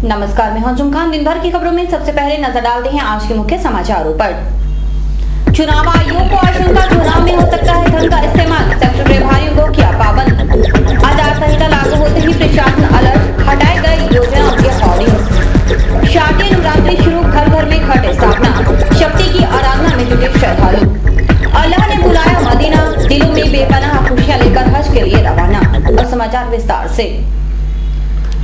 नमस्कार, मैं हूं खान। दिन भर की खबरों में सबसे पहले नजर डालते हैं आज के मुख्य समाचारों पर। चुनाव आयोग को आशंका, चुनाव में हो सकता है धन का इस्तेमाल, सेक्टर प्रभारियों को किया पाबंद। आचार संहिता लागू होते ही प्रशासन अलर्ट, हटाए गए योजनाओं के होर्डिंग्स। शारदीय नवरात्रि शुरू, घर घर में घट स्थापना, शक्ति की आराधना में जुटे श्रद्धालु। अल्लाह ने बुलाया मदीना, दिलों में बेपनाह खुशियां लेकर हज के लिए रवाना। और समाचार विस्तार से।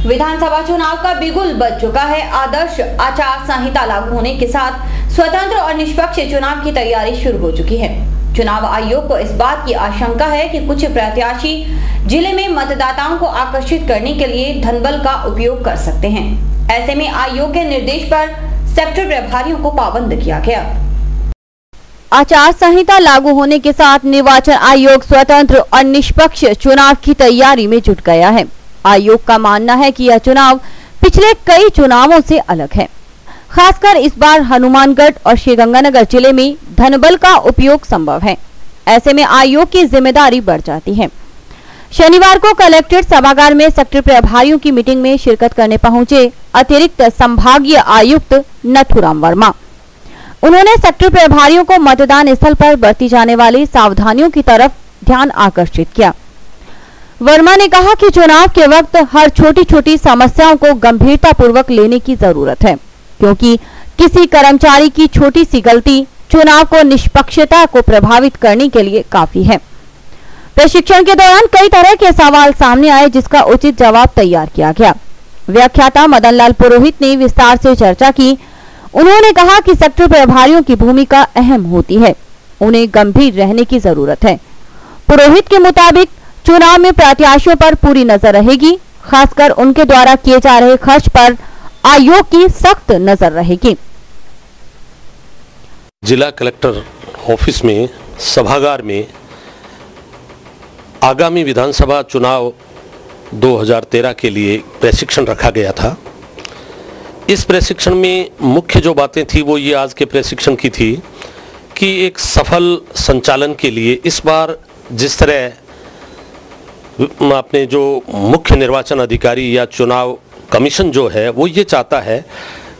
विधानसभा चुनाव का बिगुल बज चुका है। आदर्श आचार संहिता लागू होने के साथ स्वतंत्र और निष्पक्ष चुनाव की तैयारी शुरू हो चुकी है। चुनाव आयोग को इस बात की आशंका है कि कुछ प्रत्याशी जिले में मतदाताओं को आकर्षित करने के लिए धनबल का उपयोग कर सकते हैं। ऐसे में आयोग के निर्देश पर सेक्टर प्रभारियों को पाबंद किया गया। आचार संहिता लागू होने के साथ निर्वाचन आयोग स्वतंत्र और निष्पक्ष चुनाव की तैयारी में जुट गया है। आयोग का मानना है कि यह चुनाव पिछले कई चुनावों से अलग है। खासकर इस बार हनुमानगढ़ और श्रीगंगानगर जिले में धनबल का उपयोग संभव है। ऐसे में आयोग की जिम्मेदारी बढ़ जाती है। शनिवार को कलेक्ट्रेट सभागार में सेक्टर प्रभारियों की मीटिंग में शिरकत करने पहुंचे अतिरिक्त संभागीय आयुक्त नथुराम वर्मा। उन्होंने सेक्टर प्रभारियों को मतदान स्थल पर बरती जाने वाली सावधानियों की तरफ ध्यान आकर्षित किया। वर्मा ने कहा कि चुनाव के वक्त हर छोटी छोटी समस्याओं को गंभीरता पूर्वक लेने की जरूरत है, क्योंकि किसी कर्मचारी की छोटी सी गलती चुनाव को निष्पक्षता को प्रभावित करने के लिए काफी है। प्रशिक्षण के दौरान कई तरह के सवाल सामने आए, जिसका उचित जवाब तैयार किया गया। व्याख्याता मदन लाल पुरोहित ने विस्तार से चर्चा की। उन्होंने कहा कि सेक्टर प्रभारियों की भूमिका अहम होती है, उन्हें गंभीर रहने की जरूरत है। पुरोहित के मुताबिक चुनाव में प्रत्याशियों पर पूरी नजर रहेगी, खासकर उनके द्वारा किए जा रहे खर्च पर आयोग की सख्त नजर रहेगी। जिला कलेक्टर ऑफिस में सभागार में आगामी विधानसभा चुनाव 2013 के लिए प्रशिक्षण रखा गया था। इस प्रशिक्षण में मुख्य जो बातें थी वो ये आज के प्रशिक्षण की थी कि एक सफल संचालन के लिए इस बार जिस तरह अपने जो मुख्य निर्वाचन अधिकारी या चुनाव कमीशन जो है वो ये चाहता है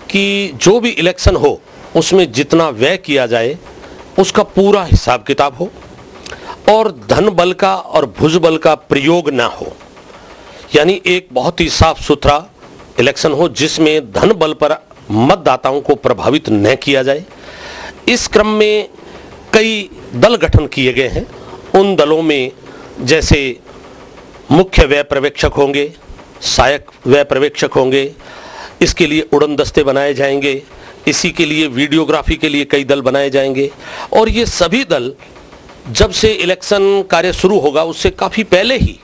कि जो भी इलेक्शन हो उसमें जितना व्यय किया जाए उसका पूरा हिसाब किताब हो और धन बल का और भुजबल का प्रयोग ना हो, यानी एक बहुत ही साफ सुथरा इलेक्शन हो जिसमें धन बल पर मतदाताओं को प्रभावित न किया जाए। इस क्रम में कई दल गठन किए गए हैं। उन दलों में जैसे मुख्य व्यय पर्यवेक्षक होंगे, सहायक व्यय पर्यवेक्षक होंगे, इसके लिए उड़न दस्ते बनाए जाएंगे, इसी के लिए वीडियोग्राफी के लिए कई दल बनाए जाएंगे। और ये सभी दल जब से इलेक्शन कार्य शुरू होगा उससे काफ़ी पहले ही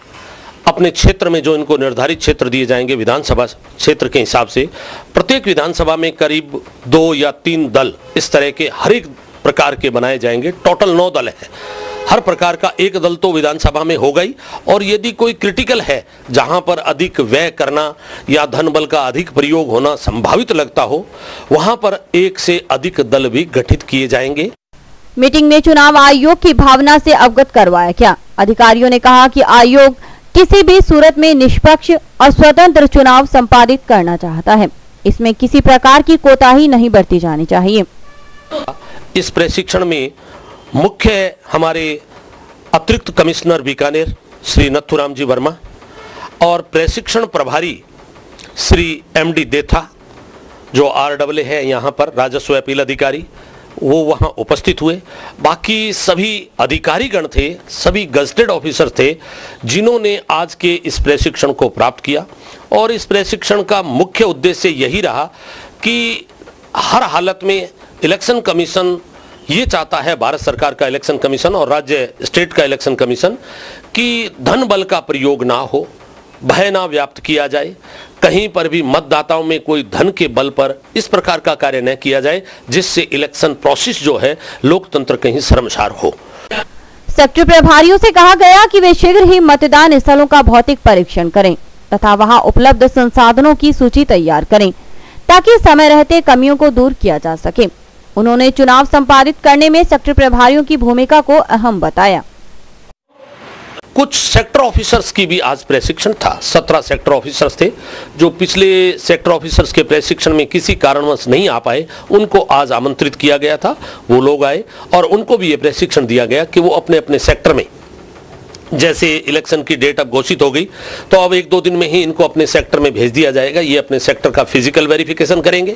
अपने क्षेत्र में जो इनको निर्धारित क्षेत्र दिए जाएंगे विधानसभा क्षेत्र के हिसाब से, प्रत्येक विधानसभा में करीब 2 या 3 दल इस तरह के हर एक प्रकार के बनाए जाएंगे। टोटल 9 दल है। हर प्रकार का एक दल तो विधानसभा में होगा ही, और यदि कोई क्रिटिकल है जहां पर अधिक व्यय करना या धन बल का अधिक प्रयोग होना संभावित लगता हो, वहां पर एक से अधिक दल भी गठित किए जाएंगे। मीटिंग में चुनाव आयोग की भावना से अवगत करवाया गया। अधिकारियों ने कहा कि आयोग किसी भी सूरत में निष्पक्ष और स्वतंत्र चुनाव संपादित करना चाहता है। इसमें किसी प्रकार की कोताही नहीं बरती जानी चाहिए। इस प्रशिक्षण में मुख्य हमारे अतिरिक्त कमिश्नर बीकानेर श्री नथुराम जी वर्मा और प्रशिक्षण प्रभारी श्री MD देथा जो RAA है यहाँ पर राजस्व अपील अधिकारी, वो वहाँ उपस्थित हुए। बाकी सभी अधिकारीगण थे, सभी गजटेड ऑफिसर थे जिन्होंने आज के इस प्रशिक्षण को प्राप्त किया। और इस प्रशिक्षण का मुख्य उद्देश्य यही रहा कि हर हालत में इलेक्शन कमीशन ये चाहता है, भारत सरकार का इलेक्शन कमीशन और राज्य स्टेट का इलेक्शन कमीशन, कि धन बल का प्रयोग ना हो, भय ना व्याप्त किया जाए, कहीं पर भी मतदाताओं में कोई धन के बल पर इस प्रकार का कार्य न किया जाए जिससे इलेक्शन प्रोसेस जो है लोकतंत्र कहीं शर्मसार हो। सेक्टर प्रभारियों से कहा गया कि वे शीघ्र ही मतदान स्थलों का भौतिक परीक्षण करें तथा वहां उपलब्ध संसाधनों की सूची तैयार करें ताकि समय रहते कमियों को दूर किया जा सके। उन्होंने चुनाव संपादित करने में सेक्टर प्रभारियों की भूमिका को अहम बताया। कुछ सेक्टर ऑफिसर्स की भी आज प्रशिक्षण था। 17 सेक्टर ऑफिसर्स थे जो पिछले सेक्टर ऑफिसर्स के प्रशिक्षण में किसी कारणवश नहीं आ पाए, उनको आज आमंत्रित किया गया था। वो लोग आए और उनको भी ये प्रशिक्षण दिया गया कि वो अपने अपने सेक्टर में, जैसे इलेक्शन की डेट अब घोषित हो गई तो अब 1-2 दिन में ही इनको अपने सेक्टर में भेज दिया जाएगा। ये अपने सेक्टर का फिजिकल वेरिफिकेशन करेंगे,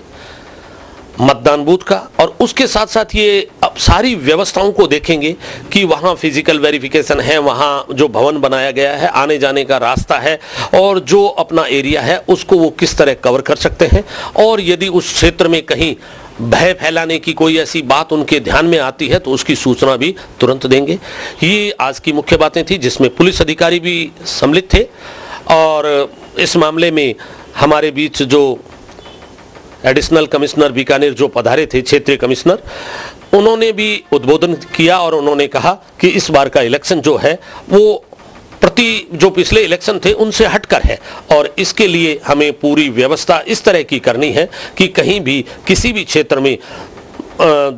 मतदान बूथ का, और उसके साथ साथ ये अब सारी व्यवस्थाओं को देखेंगे कि वहाँ फिजिकल वेरिफिकेशन है, वहाँ जो भवन बनाया गया है, आने जाने का रास्ता है, और जो अपना एरिया है उसको वो किस तरह कवर कर सकते हैं। और यदि उस क्षेत्र में कहीं भय फैलाने की कोई ऐसी बात उनके ध्यान में आती है तो उसकी सूचना भी तुरंत देंगे। ये आज की मुख्य बातें थी जिसमें पुलिस अधिकारी भी सम्मिलित थे। और इस मामले में हमारे बीच जो एडिशनल कमिश्नर बीकानेर जो पधारे थे, क्षेत्रीय कमिश्नर, उन्होंने भी उद्बोधन किया और उन्होंने कहा कि इस बार का इलेक्शन जो है वो जो पिछले इलेक्शन थे उनसे हटकर है, और इसके लिए हमें पूरी व्यवस्था इस तरह की करनी है कि कहीं भी किसी भी क्षेत्र में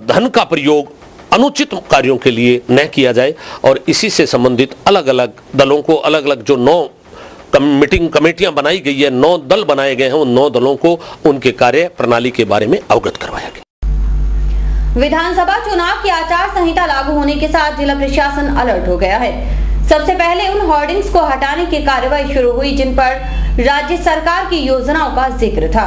धन का प्रयोग अनुचित कार्यों के लिए न किया जाए। और इसी से संबंधित अलग अलग दलों को, अलग अलग जो 9 कमेटियां बनाई गई है, 9 दल बनाए गए हैं, उन 9 दलों को उनके कार्य प्रणाली के बारे में अवगत करवाया गया। विधानसभा चुनाव की आचार संहिता लागू होने के साथ जिला प्रशासन अलर्ट हो गया है। सबसे पहले उन होर्डिंग्स को हटाने की कार्रवाई शुरू हुई जिन पर राज्य सरकार की योजनाओं का जिक्र था।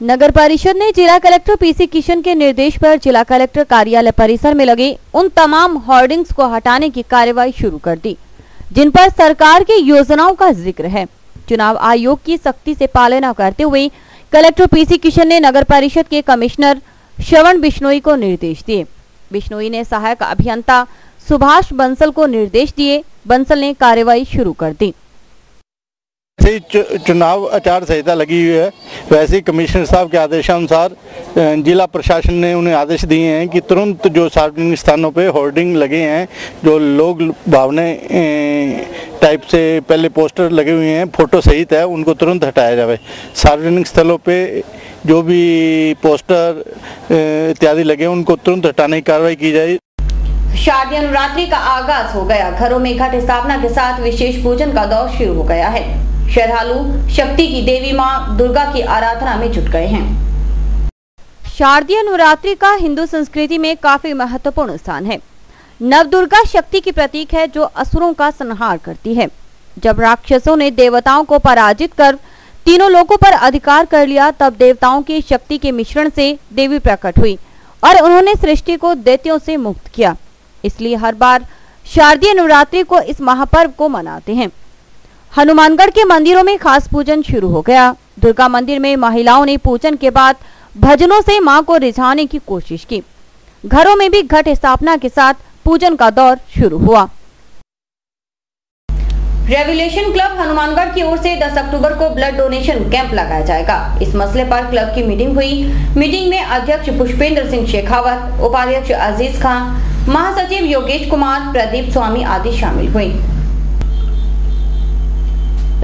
नगर परिषद ने जिला कलेक्टर पीसी किशन के निर्देश पर जिला कलेक्टर कार्यालय परिसर में लगे उन तमाम होर्डिंग्स को हटाने की कार्रवाई शुरू कर दी जिन पर सरकार की योजनाओं का जिक्र है। चुनाव आयोग की सख्ती से पालना करते हुए कलेक्टर पीसी किशन ने नगर परिषद के कमिश्नर श्रवण बिश्नोई को निर्देश दिए। बिश्नोई ने सहायक अभियंता सुभाष बंसल को निर्देश दिए। बंसल ने कार्रवाई शुरू कर दी। चुनाव आचार संहिता लगी हुई है, वैसे ही कमिश्नर साहब के आदेशानुसार जिला प्रशासन ने उन्हें आदेश दिए हैं कि तुरंत जो सार्वजनिक स्थानों पे होर्डिंग लगे हैं, जो लोग भावने टाइप से पहले पोस्टर लगे हुए हैं फोटो सहित है, उनको तुरंत हटाया जाए। सार्वजनिक स्थलों पे जो भी पोस्टर इत्यादि लगे उनको तुरंत हटाने की कार्रवाई की जाए। शारदीय नवरात्रि का आगाज हो गया। घरों में घट स्थापना के साथ विशेष पूजन का दौर शुरू हो गया है। श्रद्धालु शक्ति की देवी मां दुर्गा की आराधना में जुट गए हैं। शारदीय नवरात्रि का हिंदू संस्कृति में काफी महत्वपूर्ण स्थान है। नवदुर्गा शक्ति की प्रतीक है जो असुरों का संहार करती है। जब राक्षसों ने देवताओं को पराजित कर तीनों लोकों पर अधिकार कर लिया, तब देवताओं की शक्ति के मिश्रण से देवी प्रकट हुई और उन्होंने सृष्टि को दैत्यों से मुक्त किया। इसलिए हर बार शारदीय नवरात्रि को इस महापर्व को मनाते हैं। हनुमानगढ़ के मंदिरों में खास पूजन शुरू हो गया। दुर्गा मंदिर में महिलाओं ने पूजन के बाद भजनों से मां को रिझाने की कोशिश की। घरों में भी घट स्थापना के साथ पूजन का दौर शुरू हुआ। रेवोल्यूशन क्लब हनुमानगढ़ की ओर से 10 अक्टूबर को ब्लड डोनेशन कैंप लगाया जाएगा। इस मसले पर क्लब की मीटिंग हुई। मीटिंग में अध्यक्ष पुष्पेंद्र सिंह शेखावत, उपाध्यक्ष अजीज खान, महासचिव योगेश कुमार, प्रदीप स्वामी आदि शामिल हुए।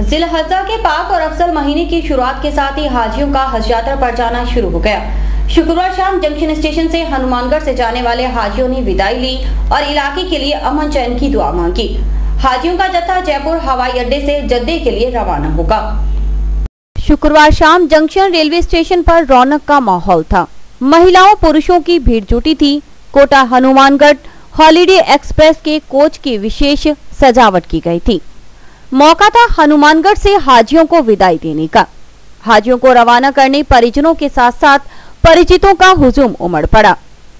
जिलहज्जा के पाक और अफजल महीने की शुरुआत के साथ ही हाजियों का हज यात्रा पर जाना शुरू हो गया। शुक्रवार शाम जंक्शन स्टेशन से हनुमानगढ़ से जाने वाले हाजियों ने विदाई ली और इलाके के लिए अमन चैन की दुआ मांगी। हाजियों का जत्था जयपुर हवाई अड्डे से जद्दे के लिए रवाना होगा। शुक्रवार शाम जंक्शन रेलवे स्टेशन पर रौनक का माहौल था। महिलाओं पुरुषों की भीड़ जुटी थी। कोटा हनुमानगढ़ हॉलीडे एक्सप्रेस के कोच की विशेष सजावट की गई थी। मौका था हनुमानगढ़ से हाजियों को विदाई देने का। हाजियों को रवाना करने परिजनों के साथ साथ परिचितों का हुजूम उमड़ पड़ा।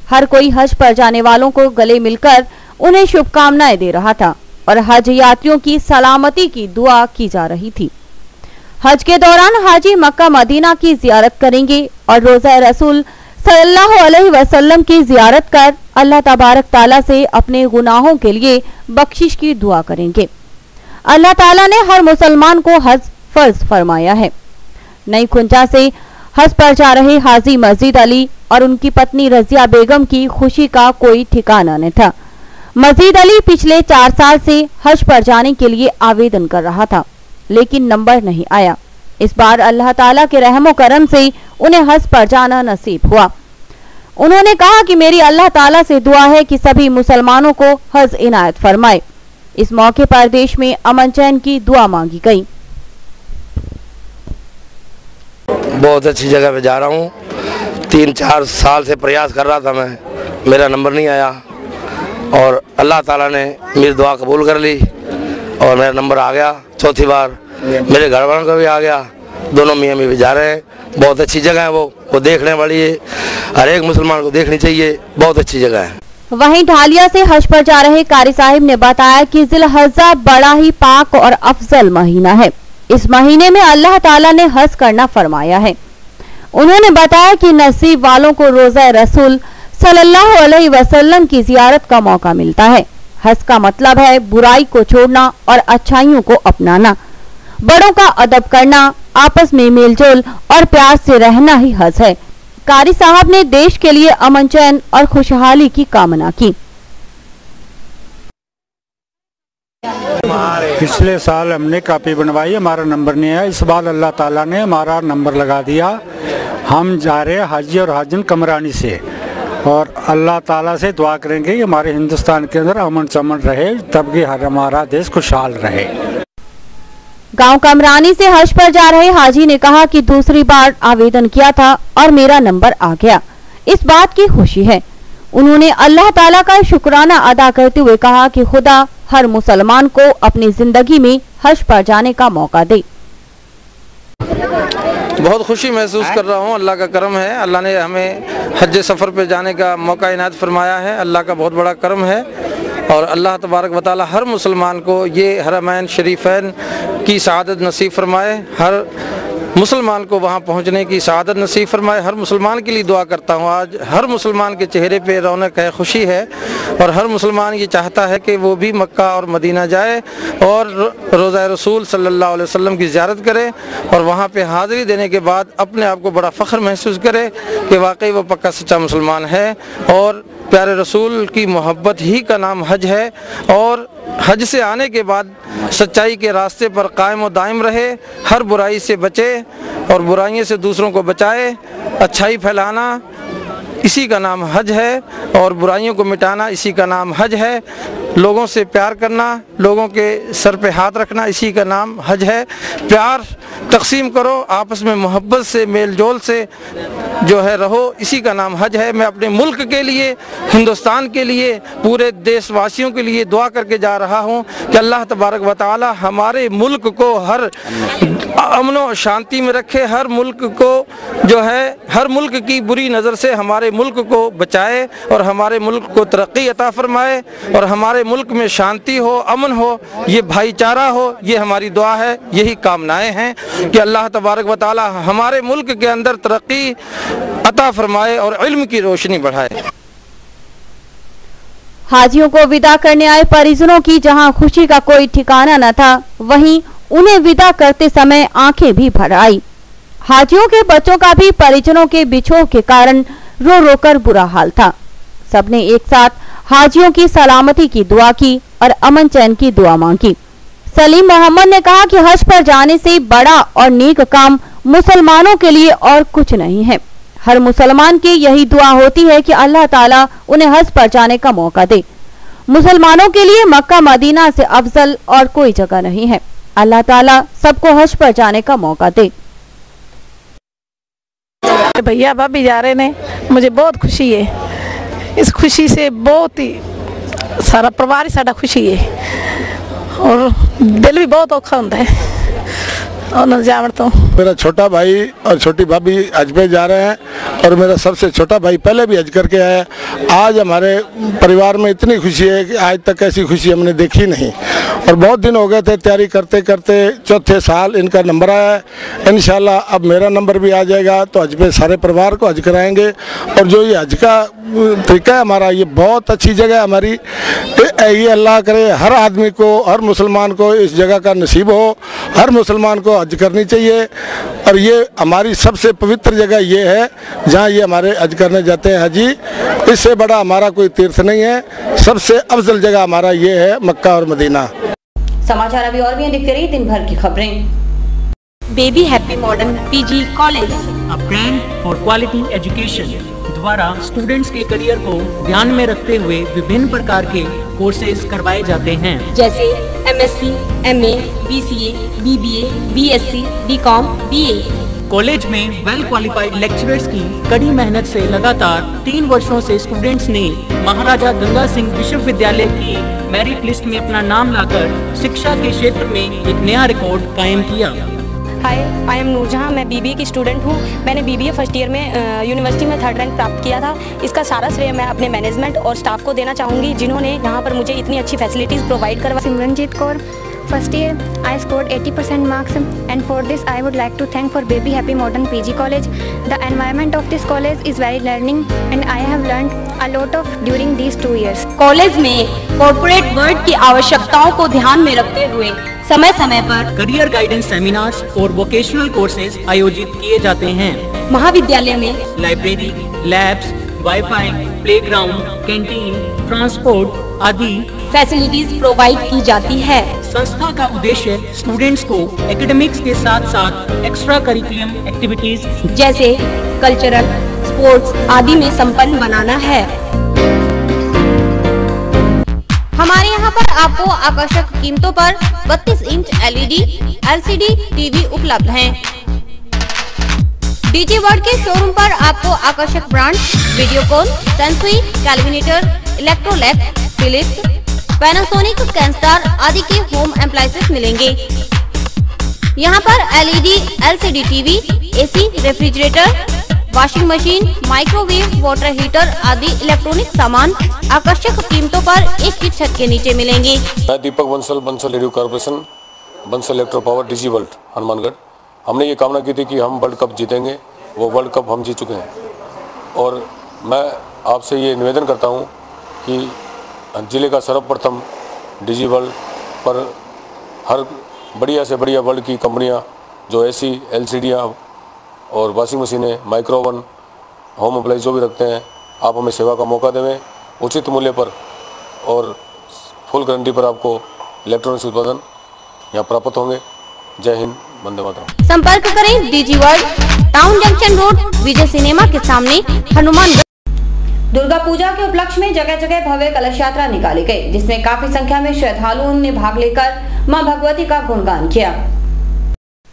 हर कोई हज पर जाने वालों को गले मिलकर उन्हें शुभकामनाएं दे रहा था और हज यात्रियों की सलामती की दुआ की जा रही थी। हज के दौरान हाजी मक्का मदीना की जियारत करेंगे और रोज़ा रसूल सल्लल्लाहु अलैहि वसल्लम की जियारत कर अल्लाह तबारक ताला से अपने गुनाहों के लिए बख्शिश की दुआ करेंगे। अल्लाह ताला ने हर मुसलमान को हज फर्ज फरमाया है। नई खुंजा से हज पर जा रहे हाजी मजीद अली और उनकी पत्नी रजिया बेगम की खुशी का कोई ठिकाना न था। मजीद अली पिछले 4 साल से हज पर जाने के लिए आवेदन कर रहा था, लेकिन नंबर नहीं आया। इस बार अल्लाह ताला के रहमो करम से उन्हें हज पर जाना नसीब हुआ। उन्होंने कहा कि मेरी अल्लाह ताला से दुआ है कि सभी मुसलमानों को हज इनायत फरमाए। इस मौके पर देश में अमन चैन की दुआ मांगी गई। बहुत अच्छी जगह पे जा रहा हूँ। 3-4 साल से प्रयास कर रहा था मैं, मेरा नंबर नहीं आया और अल्लाह ताला ने मेरी दुआ कबूल कर ली और मेरा नंबर आ गया। चौथी बार मेरे घर वालों का भी आ गया। दोनों मियाँ भी जा रहे हैं। बहुत अच्छी जगह है, वो देखने वाली है, हर एक मुसलमान को देखनी चाहिए। बहुत अच्छी जगह है। वहीं ढालिया से हज पर जा रहे कारी साहिब ने बताया कि जिलहज्जा बड़ा ही पाक और अफजल महीना है। इस महीने में अल्लाह ताला ने हज करना फरमाया है। उन्होंने बताया कि नसीब वालों को रोज़ा रसूल सल्लल्लाहु अलैहि वसल्लम की जियारत का मौका मिलता है। हज का मतलब है बुराई को छोड़ना और अच्छाइयों को अपनाना, बड़ों का अदब करना, आपस में मेलजोल और प्यार से रहना ही हज है। कारी साहब ने देश के लिए अमन चैन और खुशहाली की कामना की। पिछले साल हमने कॉपी बनवाई, हमारा नंबर नहीं आया। इस बार अल्लाह ताला ने हमारा नंबर लगा दिया। हम जा रहे हैं हाजी और हाजिन कमरानी से और अल्लाह ताला से दुआ करेंगे कि हमारे हिंदुस्तान के अंदर अमन चमन रहे, तब कि हमारा देश खुशहाल रहे। गांव कमरानी से हज पर जा रहे हाजी ने कहा कि दूसरी बार आवेदन किया था और मेरा नंबर आ गया, इस बात की खुशी है। उन्होंने अल्लाह ताला का शुक्राना अदा करते हुए कहा कि खुदा हर मुसलमान को अपनी जिंदगी में हज पर जाने का मौका दे। बहुत खुशी महसूस कर रहा हूँ। अल्लाह का करम है, अल्लाह ने हमें हज सफ़र पे जाने का मौका इनायत फरमाया है। अल्लाह का बहुत बड़ा करम है और अल्लाह तबारक व तआला हर मुसलमान को ये हरमैन शरीफैन की सआदत नसीब फरमाए, हर मुसलमान को वहाँ पहुँचने की सआदत नसीब फरमाए। हर मुसलमान के लिए दुआ करता हूँ। आज हर मुसलमान के चेहरे पे रौनक है, खुशी है और हर मुसलमान ये चाहता है कि वो भी मक्का और मदीना जाए और रोज़ा रसूल सल्लल्लाहु अलैहि वसल्लम की ज़ियारत करे और वहाँ पे हाज़िरी देने के बाद अपने आप को बड़ा फ़ख्र महसूस करे कि वाकई वो पक्का सच्चा मुसलमान है और प्यारे रसूल की मोहब्बत ही का नाम हज है। और हज से आने के बाद सच्चाई के रास्ते पर कायम व दायम रहे, हर बुराई से बचे और बुराइयों से दूसरों को बचाए। अच्छाई फैलाना इसी का नाम हज है और बुराइयों को मिटाना इसी का नाम हज है। लोगों से प्यार करना, लोगों के सर पे हाथ रखना इसी का नाम हज है। प्यार तकसीम करो, आपस में मोहब्बत से मेल जोल से जो है रहो, इसी का नाम हज है। मैं अपने मुल्क के लिए, हिंदुस्तान के लिए, पूरे देशवासियों के लिए दुआ करके जा रहा हूँ कि अल्लाह तबारक व तआला हमारे मुल्क को हर अमन व शांति में रखे, हर मुल्क को जो है हर मुल्क की बुरी नज़र से हमारे मुल्क को बचाए और हमारे मुल्क को तरक्की अता फरमाए और हमारे मुल्क में शांति हो, अमन हो, ये भाईचारा हो। ये हमारी दुआ है, यही कामनाएं हैं कि अल्लाह तबारक व तआला हमारे मुल्क के अंदर तरक्की अता फरमाए और इल्म की रोशनी बढ़ाए। हाजियों को विदा करने आए परिजनों की जहां खुशी का कोई ठिकाना न था, वहीं उन्हें विदा करते समय आंखें भी भर आई। हाजियों के बच्चों का भी परिजनों के बिछोह के कारण रो रो कर बुरा हाल था। सबने एक साथ हाजियों की सलामती की दुआ की और अमन चैन की दुआ मांगी। सलीम मोहम्मद ने कहा कि हज पर जाने से बड़ा और नेक काम मुसलमानों के लिए और कुछ नहीं है। हर मुसलमान की यही दुआ होती है कि अल्लाह ताला उन्हें हज पर जाने का मौका दे। मुसलमानों के लिए मक्का मदीना से अफजल और कोई जगह नहीं है। अल्लाह ताला सबको हज पर जाने का मौका दे। भैया भाभी जा रहे ने, मुझे बहुत खुशी है। इस खुशी से बहुत ही सारा परिवार ही साडा खुशी है और दिल भी बहुत औखा होता है और न जावड़ तो मेरा छोटा भाई और छोटी भाभी हज पे जा रहे हैं और मेरा सबसे छोटा भाई पहले भी हज करके आया। आज हमारे परिवार में इतनी खुशी है कि आज तक ऐसी खुशी हमने देखी नहीं और बहुत दिन हो गए थे तैयारी करते करते। चौथे साल इनका नंबर आया है। इंशाल्लाह अब मेरा नंबर भी आ जाएगा तो हज पे सारे परिवार को हज कराएंगे। और जो ये हज का तरीका है हमारा, ये बहुत अच्छी जगह है हमारी। ये अल्लाह करे हर आदमी को, हर मुसलमान को इस जगह का नसीब हो। हर मुसलमान को हज करनी चाहिए और ये हमारी सबसे पवित्र जगह ये है जहाँ ये हमारे हज करने जाते हैं हाजी। इससे बड़ा हमारा कोई तीर्थ नहीं है। सबसे अफजल जगह हमारा ये है मक्का और मदीना। समाचार अभी और भी देखते रहिए दिन भर की खबरें। Baby happy modern PG college, a brand for quality education. द्वारा स्टूडेंट्स के करियर को ध्यान में रखते हुए विभिन्न प्रकार के कोर्सेज करवाए जाते हैं, जैसे MSc, MA, BCA, BBA, BSc, BCom, BA। College में वेल क्वालिफाइड लेक्चरर्स की कड़ी मेहनत से लगातार 3 वर्षों से स्टूडेंट्स ने महाराजा गंगा सिंह विश्वविद्यालय की मेरिट लिस्ट में अपना नाम लाकर शिक्षा के क्षेत्र में एक नया रिकॉर्ड कायम किया। हाय, आई एम नूरजहां, मैं BBA की स्टूडेंट हूं। मैंने BBA फर्स्ट ईयर में यूनिवर्सिटी में 3rd रैंक प्राप्त किया था। इसका सारा श्रेय मैं अपने मैनेजमेंट और स्टाफ को देना चाहूँगी, जिन्होंने यहाँ पर मुझे इतनी अच्छी फैसिलिटीज़ प्रोवाइड करवा। Simranjeet Kaur, first year, I scored 80% marks, and for this I would like to thank for Baby Happy Modern PG College. The environment of this college is very learning, and I have learned a lot of during these 2 years. College में corporate world की आवश्यकताओं को ध्यान में रखते हुए समय समय पर करियर गाइडेंस सेमिनार्स और वोकेशनल कोर्सेज आयोजित किए जाते हैं। महाविद्यालय में library, labs, wifi, playground, canteen, transport आदि फैसिलिटीज प्रोवाइड की जाती है। संस्था का उद्देश्य स्टूडेंट्स को एकेडमिक्स के साथ साथ एक्स्ट्रा करिकुलम एक्टिविटीज जैसे कल्चरल, स्पोर्ट्स आदि में संपन्न बनाना है। हमारे यहाँ पर आपको आकर्षक कीमतों पर 32 इंच LED, LCD टीवी उपलब्ध हैं। डीजी वर्ल्ड के शोरूम पर आपको आकर्षक brand Videocon, Sansui, Kelvinator, Electrolab, Philips, Panasonic, Kenstar आदि के होम एप्लायंसेस मिलेंगे। यहाँ पर LED, LCD TV, AC, refrigerator, washing machine, microwave, water heater आदि इलेक्ट्रॉनिक सामान आकर्षक कीमतों पर एक ही छत के नीचे मिलेंगे। मैं Deepak Bansal, Bansal radio corporation, Bansal electro power, DG world, Hanumangarh. हमने ये कामना की थी कि हम वर्ल्ड कप जीतेंगे, वो वर्ल्ड कप हम जीत चुके हैं। और मैं आपसे ये निवेदन करता हूँ कि ज़िले का सर्वप्रथम डीजी वर्ल्ड पर हर बढ़िया से बढ़िया वर्ल्ड की कंपनियाँ जो AC, LCD और वॉशिंग मशीनें, माइक्रोवन, होम अप्लाइज जो भी रखते हैं, आप हमें सेवा का मौका देवें उचित मूल्य पर और फुल गारंटी पर आपको इलेक्ट्रॉनिक्स उत्पादन यहाँ प्राप्त होंगे। जय हिंद, वंदे मातरम। संपर्क करें DG World, town junction road, Vijay cinema के सामने, हनुमानगढ़। दुर्गा पूजा के उपलक्ष्य में जगह जगह भव्य कलश यात्रा निकाली गई, जिसमें काफी संख्या में श्रद्धालुओं ने भाग लेकर मां भगवती का गुणगान किया।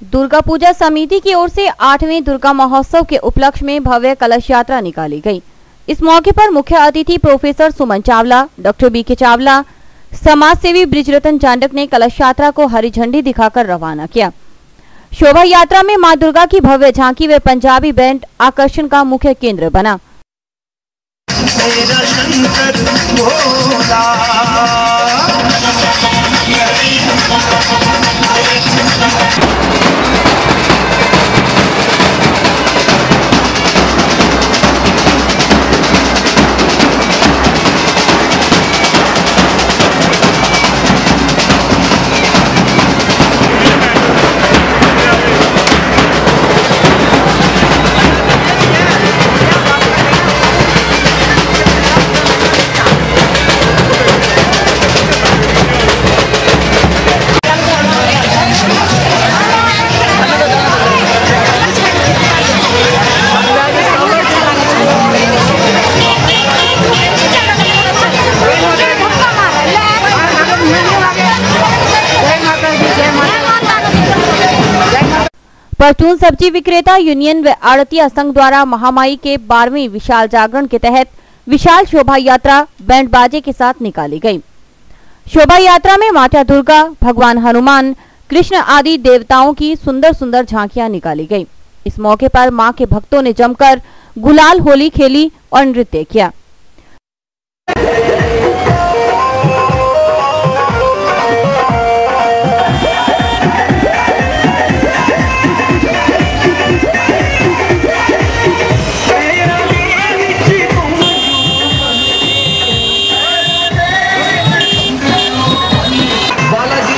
दुर्गा पूजा समिति की ओर से 8वें दुर्गा महोत्सव के उपलक्ष्य में भव्य कलश यात्रा निकाली गई। इस मौके पर मुख्य अतिथि प्रोफेसर सुमन चावला, डॉक्टर BK चावला, समाज सेवी ब्रिजरतन चांडक ने कलश यात्रा को हरी झंडी दिखाकर रवाना किया। शोभा यात्रा में मां दुर्गा की भव्य झांकी व पंजाबी बैंड आकर्षण का मुख्य केंद्र बना। परचून सब्जी विक्रेता यूनियन व आड़तिया संघ द्वारा महामाई के 12वें विशाल जागरण के तहत विशाल शोभा यात्रा बैंड बाजे के साथ निकाली गई। शोभा यात्रा में माता दुर्गा, भगवान हनुमान, कृष्ण आदि देवताओं की सुंदर सुंदर झांकियां निकाली गई। इस मौके पर मां के भक्तों ने जमकर गुलाल होली खेली और नृत्य किया। बालाजी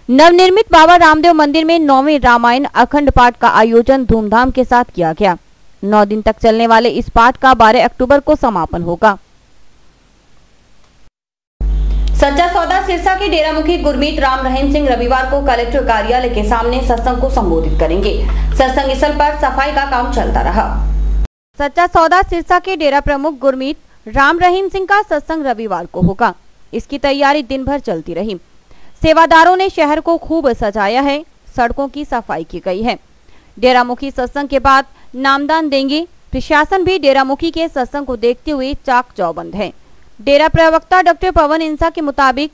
नवनिर्मित बाबा रामदेव मंदिर में 9वें रामायण अखंड पाठ का आयोजन धूमधाम के साथ किया गया। 9 दिन तक चलने वाले इस पाठ का 12 अक्टूबर को समापन होगा। सच्चा सौदा सिरसा के डेरा मुखी गुरमीत राम रहीम सिंह रविवार को कलेक्टर कार्यालय के सामने सत्संग को संबोधित करेंगे। सत्संग स्थल पर सफाई का काम चलता रहा। सच्चा सौदा सिरसा के डेरा प्रमुख गुरमीत राम रहीम सिंह का सत्संग रविवार को होगा। इसकी तैयारी दिन भर चलती रही। सेवादारों ने शहर को खूब सजाया है। सड़कों की सफाई की गई है। डेरा मुखी सत्संग के बाद नामदान देंगे। प्रशासन भी डेरा मुखी के सत्संग को देखते हुए चाक चौबंद है। डेरा प्रवक्ता डॉक्टर पवन इंसा के मुताबिक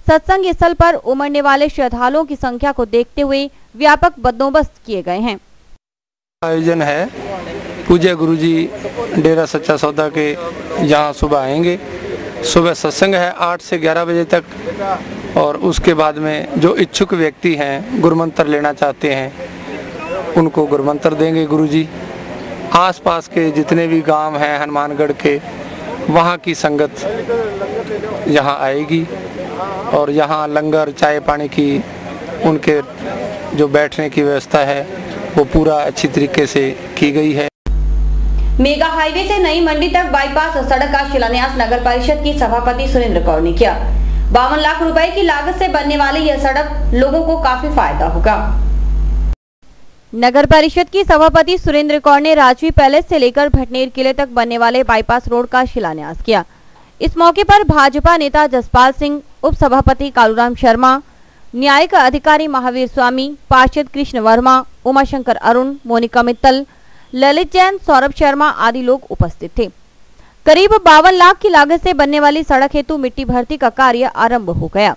सत्संग स्थल पर उमड़ने वाले श्रद्धालुओं की संख्या को देखते हुए व्यापक बंदोबस्त किए गए हैं। आयोजन है, पूज्य गुरुजी डेरा सच्चा सौदा के यहाँ सुबह आएंगे। सुबह सत्संग है 8 से 11 बजे तक और उसके बाद में जो इच्छुक व्यक्ति हैं गुरुमंत्र लेना चाहते हैं उनको गुरुमंत्र देंगे गुरुजी। आसपास के जितने भी गांव हैं हनुमानगढ़ के, वहाँ की संगत यहाँ आएगी और यहाँ लंगर चाय पानी की उनके जो बैठने की व्यवस्था है वो पूरा अच्छी तरीके से की गई है। मेगा हाईवे से नई मंडी तक बाईपास सड़क का शिलान्यास नगर परिषद की सभापति सुरेंद्र कौर ने किया। 52 लाख रुपए की लागत से बनने वाली यह सड़क लोगों को काफी फायदा होगा। नगर परिषद की सभापति सुरेंद्र कौर ने राजवी पैलेस से लेकर भटनेर किले तक बनने वाले बाईपास रोड का शिलान्यास किया। इस मौके पर भाजपा नेता जसपाल सिंह, उप सभापति कालूराम शर्मा, न्यायिक अधिकारी महावीर स्वामी, पार्षद कृष्ण वर्मा, उमाशंकर अरुण, मोनिका मित्तल, ललित जैन, सौरभ शर्मा आदि लोग उपस्थित थे। करीब 52 लाख की लागत से बनने वाली सड़क हेतु मिट्टी भर्ती का कार्य आरंभ हो गया।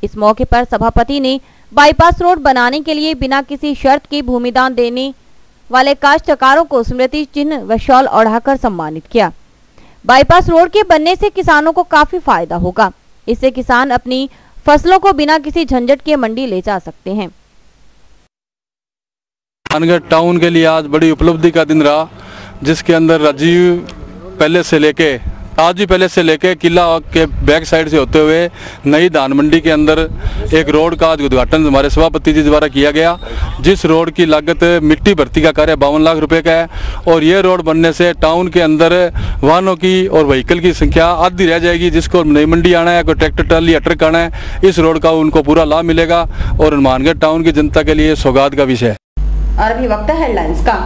इस मौके पर सभापति ने बाईपास रोड बनाने के लिए बिना किसी शर्त के भूमिदान देने वाले काश्तकारों को स्मृति चिन्ह व शॉल ओढ़ाकर सम्मानित किया। बाईपास रोड के बनने से किसानों को काफी फायदा होगा। इससे किसान अपनी फसलों को बिना किसी झंझट के मंडी ले जा सकते हैं। हनुमानगढ़ टाउन के लिए आज बड़ी उपलब्धि का दिन रहा, जिसके अंदर राजीव पैलेस से लेके किला के बैक साइड से होते हुए नई धान मंडी के अंदर एक रोड का आज उद्घाटन हमारे सभापति जी द्वारा किया गया, जिस रोड की लागत मिट्टी भर्ती का कार्य 52 लाख रुपए का है। और ये रोड बनने से टाउन के अंदर वाहनों की और व्हीकल की संख्या आधी रह जाएगी। जिसको नई मंडी आना है, कोई ट्रैक्टर ट्राली या ट्रक आना है, इस रोड का उनको पूरा लाभ मिलेगा और हनुमानगढ़ टाउन की जनता के लिए सौगात का विषय है। और अभी वक्त है हेडलाइंस का।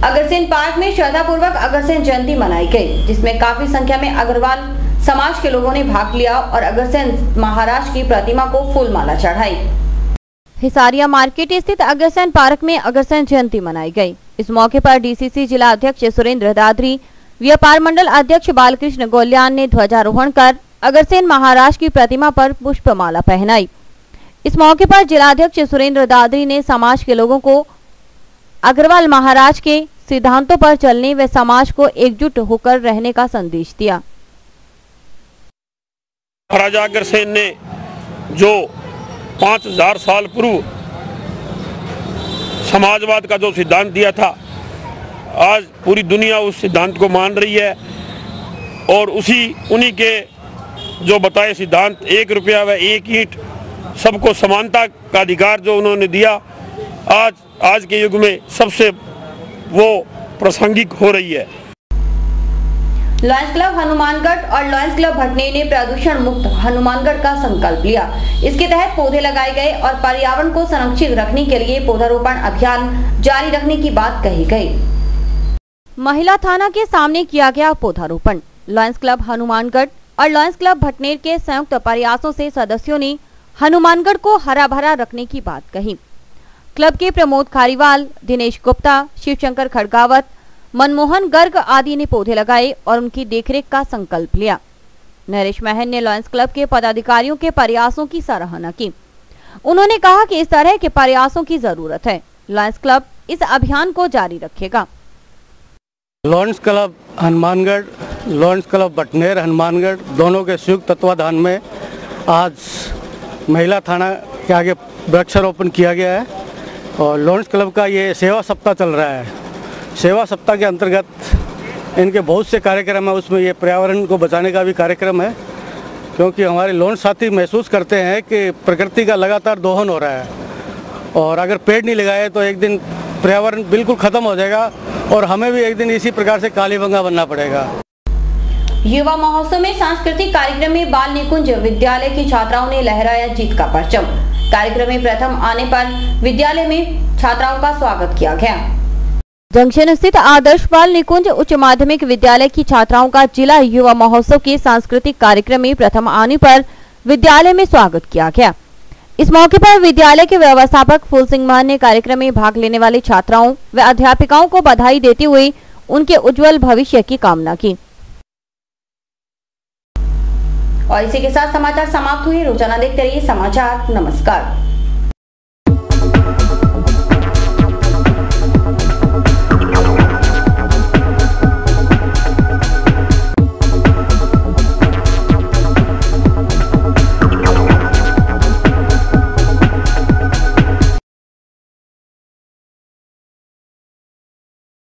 अग्रसेन पार्क में श्रद्धापूर्वक अग्रसेन जयंती मनाई गई, जिसमें काफी संख्या में अग्रवाल समाज के लोगों ने भाग लिया और अग्रसेन महाराज की प्रतिमा को फूलमाला चढ़ाई। हिसारिया मार्केट स्थित अग्रसेन पार्क में अग्रसेन जयंती मनाई गई। इस मौके पर डीसीसी जिला अध्यक्ष सुरेंद्र दादरी, व्यापार मंडल अध्यक्ष बालकृष्ण गोल्यान ने ध्वजारोहण कर अग्रसेन महाराज की प्रतिमा पर पुष्पमाला पहनाई। इस मौके पर जिलाध्यक्ष सुरेंद्र दादरी ने समाज के लोगों को अग्रवाल महाराज के सिद्धांतों पर चलने व समाज को एकजुट होकर रहने का संदेश दिया। महाराजा अग्रसेन ने जो 5000 साल पूर्व समाजवाद का जो सिद्धांत दिया था, आज पूरी दुनिया उस सिद्धांत को मान रही है और उन्हीं के जो बताए सिद्धांत 1 रुपया व 1 ईंट सबको समानता का अधिकार जो उन्होंने दिया, आज के युग में सबसे वो प्रासंगिक हो रही है। लॉयंस क्लब हनुमानगढ़ और लॉयंस क्लब भटनेर ने प्रदूषण मुक्त हनुमानगढ़ का संकल्प लिया। इसके तहत पौधे लगाए गए और पर्यावरण को संरक्षित रखने के लिए पौधारोपण अभियान जारी रखने की बात कही गई। महिला थाना के सामने किया गया पौधारोपण। लॉयंस क्लब हनुमानगढ़ और लॉयंस क्लब भटनेर के संयुक्त प्रयासों से सदस्यों ने हनुमानगढ़ को हरा भरा रखने की बात कही। क्लब के प्रमोद खारीवाल, दिनेश गुप्ता, शिवशंकर खड़गावत, मनमोहन गर्ग आदि ने पौधे लगाए और उनकी देखरेख का संकल्प लिया। नरेश महन ने लॉयंस क्लब के पदाधिकारियों के प्रयासों की सराहना की। उन्होंने कहा कि इस तरह के प्रयासों की जरूरत है। लॉयंस क्लब इस अभियान को जारी रखेगा। Lions club Hanumangarh, lions club Bhatner Hanumangarh दोनों के संयुक्त तत्वाधान में आज महिला थाना के आगे वृक्षारोपण किया गया है और लॉयंस क्लब का ये सेवा सप्ताह चल रहा है। सेवा सप्ताह के अंतर्गत इनके बहुत से कार्यक्रम है, उसमें ये पर्यावरण को बचाने का भी कार्यक्रम है, क्योंकि हमारे लॉयंस साथी महसूस करते हैं कि प्रकृति का लगातार दोहन हो रहा है और अगर पेड़ नहीं लगाए तो एक दिन पर्यावरण बिल्कुल ख़त्म हो जाएगा और हमें भी एक दिन इसी प्रकार से कालीबंगा बनना पड़ेगा। युवा महोत्सव में सांस्कृतिक कार्यक्रम में बाल निकुंज विद्यालय की छात्राओं ने लहराया जीत का परचम। कार्यक्रम में प्रथम आने पर विद्यालय में छात्राओं का स्वागत किया गया। जंक्शन स्थित आदर्श बाल निकुंज उच्च माध्यमिक विद्यालय की छात्राओं का जिला युवा महोत्सव के सांस्कृतिक कार्यक्रम में प्रथम आने पर विद्यालय में स्वागत किया गया। इस मौके पर विद्यालय के व्यवस्थापक फूल सिंह मान ने कार्यक्रम में भाग लेने वाले छात्राओं व अध्यापिकाओं को बधाई देते हुए उनके उज्जवल भविष्य की कामना की। और इसी के साथ समाचार समाप्त हुए। रोजाना देखते रहिए समाचार। नमस्कार।